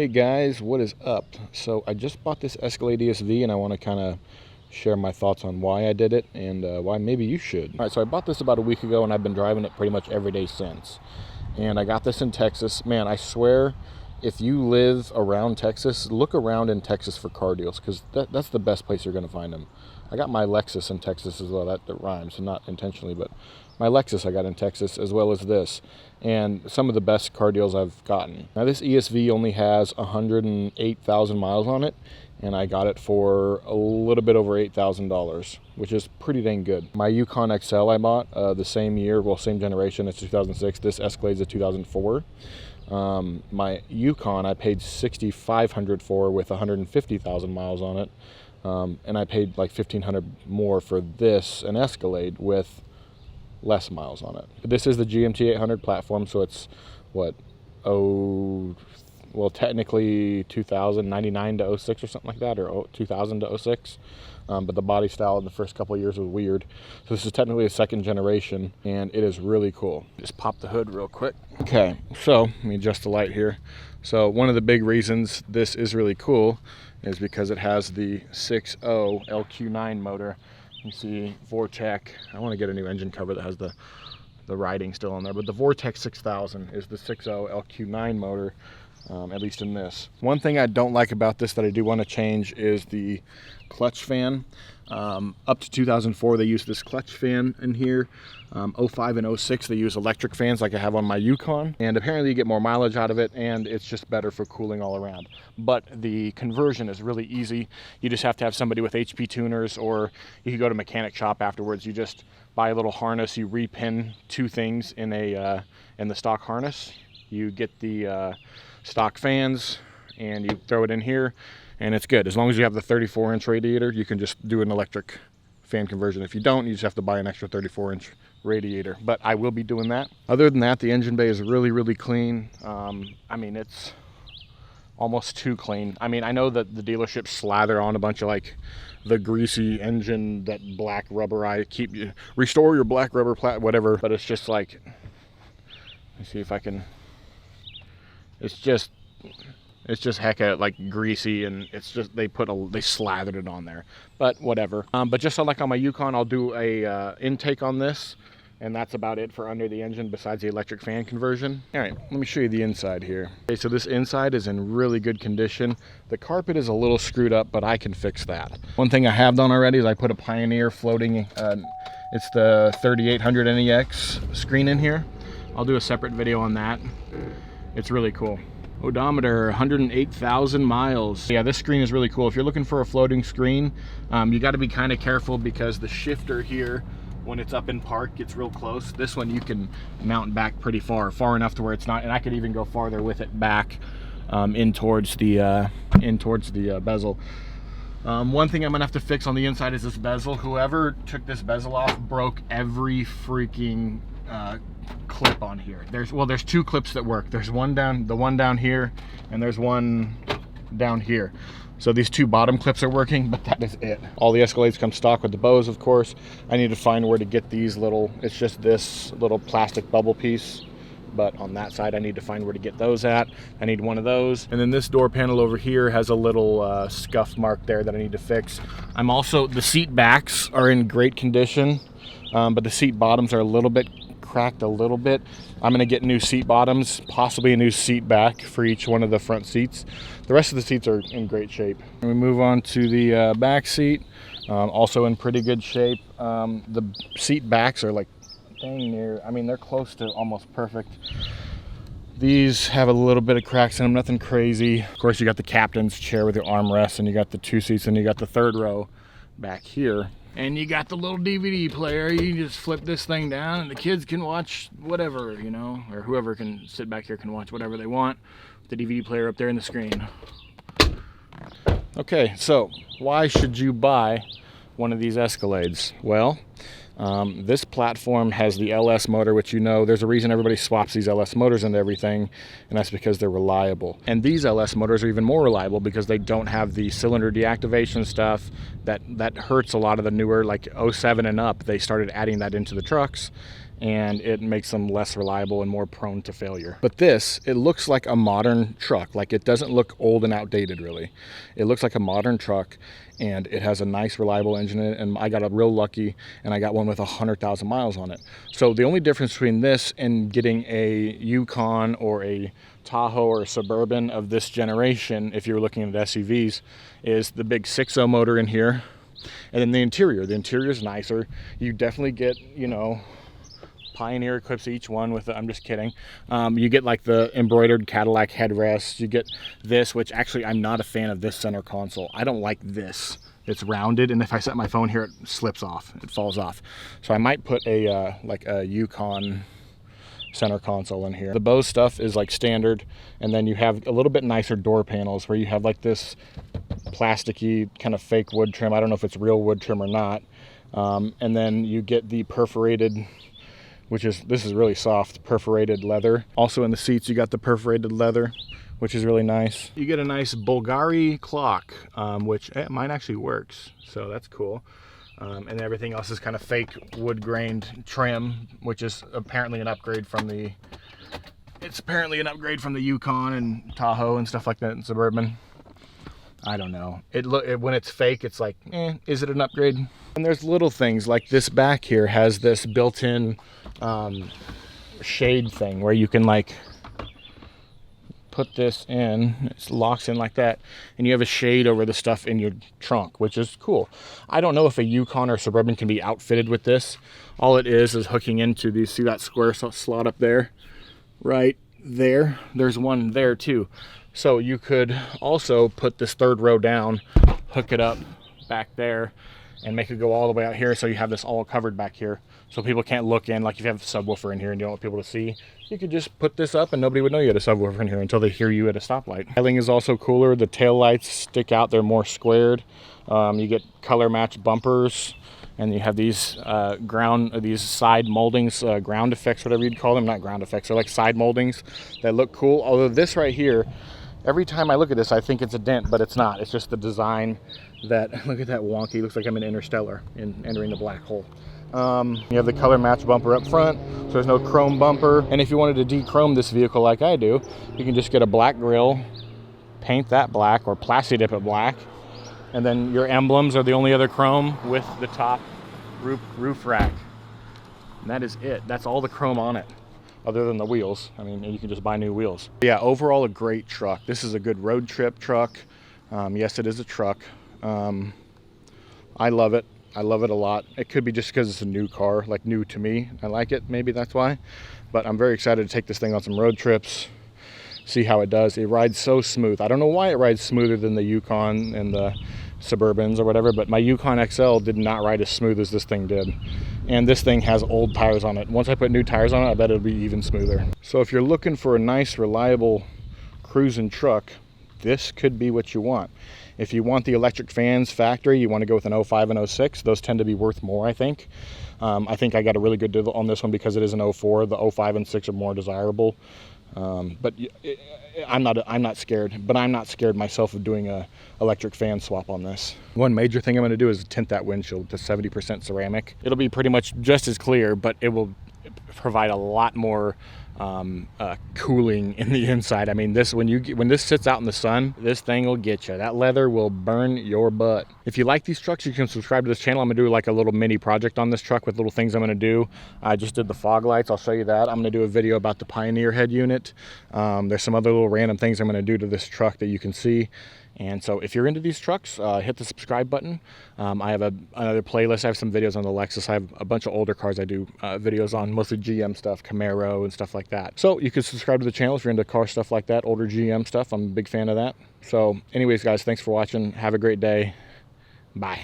Hey guys, what is up? So I just bought this Escalade ESV and I want to kind of share my thoughts on why I did it and why maybe you should. All right, so I bought this about a week ago and I've been driving it pretty much every day since. And I got this in Texas. Man, I swear, if you live around Texas, look around in Texas for car deals because that's the best place you're going to find them. I got my Lexus in Texas as well. That rhymes, not intentionally, but my Lexus I got in Texas as well as this. And some of the best car deals I've gotten. Now this ESV only has 108,000 miles on it, and I got it for a little bit over $8,000, which is pretty dang good. My Yukon XL I bought the same year, well, same generation. It's 2006. This Escalade's a 2004. My Yukon I paid $6,500 for with 150,000 miles on it, and I paid like $1,500 more for this, an Escalade with less miles on it. But this is the GMT800 platform, so it's what, technically 2099 to 06 or something like that, or 2000 to 06. But the body style in the first couple of years was weird. So this is technically a second generation, and it is really cool. Just pop the hood real quick. Okay, so let me adjust the light here. So one of the big reasons this is really cool is because it has the 6.0 LQ9 motor. You see Vortec. I want to get a new engine cover that has the writing still on there, but the Vortec 6000 is the 6.0 LQ9 motor, at least in this. One thing I don't like about this that I do want to change is the clutch fan. Up to 2004 they used this clutch fan in here. 05 and 06 they use electric fans like I have on my Yukon, and apparently you get more mileage out of it and it's just better for cooling all around. But the conversion is really easy. You just have to have somebody with HP tuners, or you can go to a mechanic shop afterwards. You just buy a little harness, you repin two things in the stock harness. You get the stock fans and you throw it in here and it's good. As long as you have the 34-inch radiator, you can just do an electric fan conversion. If you don't, you just have to buy an extra 34-inch radiator, but I will be doing that. Other than that, the engine bay is really, really clean. I mean, it's almost too clean. I mean, I know that the dealerships slather on a bunch of like the greasy engine, that black rubber, restore your black rubber whatever, but it's just like, let me see if I can, it's just hecka like greasy, and it's just they slathered it on there, but whatever. But just like on my Yukon, I'll do a intake on this, and that's about it for under the engine besides the electric fan conversion. All right, let me show you the inside here. Okay, so this inside is in really good condition. The carpet is a little screwed up, but I can fix that. One thing I have done already is I put a Pioneer floating, it's the 3800 NEX screen in here. I'll do a separate video on that. It's really cool. Odometer, 108,000 miles. Yeah, this screen is really cool. If you're looking for a floating screen, you got to be kind of careful because the shifter here, when it's up in park, gets real close. This one you can mount back pretty far enough to where it's not, and I could even go farther with it back in towards the bezel. One thing I'm gonna have to fix on the inside is this bezel. Whoever took this bezel off broke every freaking clip on here. There's two clips that work. There's the one down here, and there's one down here. So these two bottom clips are working, but that is it. All the Escalades come stock with the bows, of course. I need to find where to get these little, it's just this little plastic bubble piece, but on that side I need to find where to get those at. I need one of those. And then this door panel over here has a little scuff mark there that I need to fix. The seat backs are in great condition, but the seat bottoms are a little bit cracked a little bit. I'm going to get new seat bottoms, possibly a new seat back for each one of the front seats. The rest of the seats are in great shape. And we move on to the back seat, also in pretty good shape. The seat backs are like dang near, I mean, they're close to almost perfect. These have a little bit of cracks in them, nothing crazy. Of course, you got the captain's chair with your armrest, and you got the two seats, and you got the third row back here. And you got the little DVD player. You just flip this thing down and the kids can watch whatever, you know, or whoever can sit back here can watch whatever they want. The DVD player up there in the screen. Okay, so why should you buy one of these Escalades? Well, this platform has the LS motor, which, you know, there's a reason everybody swaps these LS motors into everything, and that's because they're reliable. And these LS motors are even more reliable because they don't have the cylinder deactivation stuff that hurts a lot of the newer, like 07 and up. They started adding that into the trucks, and it makes them less reliable and more prone to failure. But this, it looks like a modern truck. Like, it doesn't look old and outdated, really. It looks like a modern truck, and it has a nice reliable engine in it, and I got a real lucky, and I got one with 100,000 miles on it. So the only difference between this and getting a Yukon or a Tahoe or a Suburban of this generation, if you're looking at SUVs, is the big 6.0 motor in here, and then the interior. The interior is nicer. You definitely get, you know, Pioneer equips each one with I'm just kidding. You get like the embroidered Cadillac headrest. You get this, which actually I'm not a fan of this center console. I don't like this. It's rounded, and if I set my phone here, it slips off. It falls off. So I might put a like a Yukon center console in here. The Bose stuff is like standard, and then you have a little bit nicer door panels where you have like this plasticky kind of fake wood trim. I don't know if it's real wood trim or not. And then you get the perforated, this is really soft, perforated leather. Also in the seats, you got the perforated leather, which is really nice. You get a nice Bulgari clock, which mine actually works, so that's cool. And everything else is kind of fake wood grained trim, which is apparently an upgrade from the, Yukon and Tahoe and stuff like that, and Suburban. I don't know. When it's fake, it's like, is it an upgrade? And there's little things like this back here has this built-in shade thing where you can like put this in, it locks in like that, and you have a shade over the stuff in your trunk, which is cool. I don't know if a Yukon or Suburban can be outfitted with this. All it is hooking into these, see that square slot up there? Right there. There's one there too. So you could also put this third row down, hook it up back there, and make it go all the way out here, so you have this all covered back here, so people can't look in. Like if you have a subwoofer in here and you don't want people to see, you could just put this up and nobody would know you had a subwoofer in here until they hear you at a stoplight. Styling is also cooler. The tail lights stick out, they're more squared. You get color matched bumpers, and you have these these side moldings, ground effects, whatever you'd call them. Not ground effects, they're like side moldings that look cool. Although this right here, every time I look at this, I think it's a dent, but it's not. It's just the design that, look at that wonky, looks like I'm in Interstellar entering the black hole. You have the color match bumper up front, so there's no chrome bumper. And if you wanted to de-chrome this vehicle like I do, you can just get a black grille, paint that black, or plasti dip it black, and then your emblems are the only other chrome with the top roof rack. And that is it. That's all the chrome on it, other than the wheels. I mean, you can just buy new wheels. Yeah, overall a great truck. This is a good road trip truck. Yes, it is a truck. I love it. I love it a lot. It could be just because it's a new car, like new to me. I like it, maybe that's why. But I'm very excited to take this thing on some road trips, see how it does. It rides so smooth. I don't know why it rides smoother than the Yukon and the Suburbans or whatever, but my Yukon XL did not ride as smooth as this thing did. And this thing has old tires on it. Once I put new tires on it, I bet it'll be even smoother. So if you're looking for a nice, reliable cruising truck, this could be what you want. If you want the electric fans factory, you want to go with an 05 and 06. Those tend to be worth more, I think. I think I got a really good deal on this one because it is an 04. The 05 and 6 are more desirable. But I'm not scared. But I'm not scared myself of doing a electric fan swap on this. One major thing I'm going to do is tint that windshield to 70% ceramic. It'll be pretty much just as clear, but it will provide a lot more cooling in the inside. I mean, when this sits out in the sun, this thing will get you. That leather will burn your butt. If you like these trucks, you can subscribe to this channel. I'm gonna do like a little mini project on this truck with little things I'm gonna do. I just did the fog lights. I'll show you that. I'm gonna do a video about the Pioneer head unit. There's some other little random things I'm gonna do to this truck that you can see. And so if you're into these trucks, hit the subscribe button. I have another playlist. I have some videos on the Lexus. I have a bunch of older cars I do videos on, mostly GM stuff, Camaro and stuff like that. So you can subscribe to the channel if you're into car stuff like that, older GM stuff. I'm a big fan of that. So anyways, guys, thanks for watching. Have a great day. Bye.